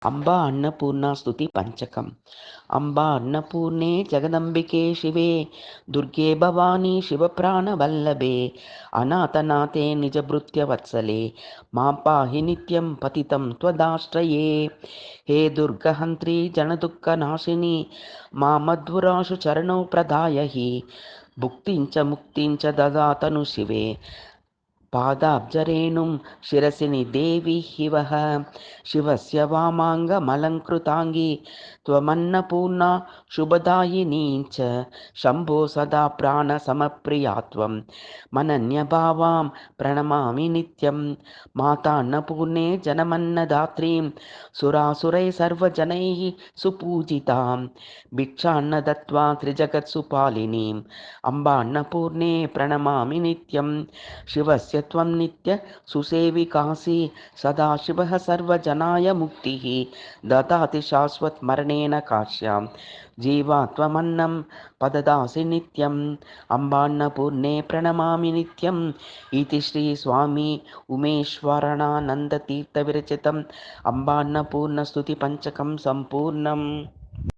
అంబా అన్నపూర్ణ స్తుతి పంచకం. అంబా అన్నపూర్ణే జగదంబికే శివే దుర్గే భవానీ శివప్రాణవల్లభే అనాథనాథే నిజభృత్యవత్సలే మాం పాహి నిత్యం పతితం త్వదాశ్రయే. హే దుర్గహంత్రి జనదుఃఖనాశిని మామధ్వురాశు చరణౌ ప్రదాయహి భుక్తించ ముక్తించ దదాతను శివే పాదాబ్జరేణుం శిరసిని దేవి హివః. శివస్య వామాంగమలంకృతాంగి త్వమన్నపూర్ణా శుభదాయినీ చ శంభో సదా ప్రాణసమప్రియా త్వం మనన్యభావాం ప్రణమామి నిత్యం. మాతాన్నపూర్ణే జనమన్నదాత్రీం సురాసురై సర్వజనైః సుపూజితాం భిక్షాన్న దత్వా త్రిజగత్సుపాలినీం అంబాన్నపూర్ణే ప్రణమామి నిత్యం. శివస్య త్వం నిత్య సుసేవికాసి సదాశివః సర్వజనాయ ముక్తిః దదాతి శాశ్వత్ మరణేన కాశ్యాం జీవాత్వమన్నం పదదాసి నిత్యం. అంబాన్నపూర్ణే ప్రణమామి నిత్యం. ఇతి శ్రీ స్వామి ఉమేశ్వరానంద తీర్థ విరచితం అంబాన్నపూర్ణ స్తుతి పంచకం సంపూర్ణం.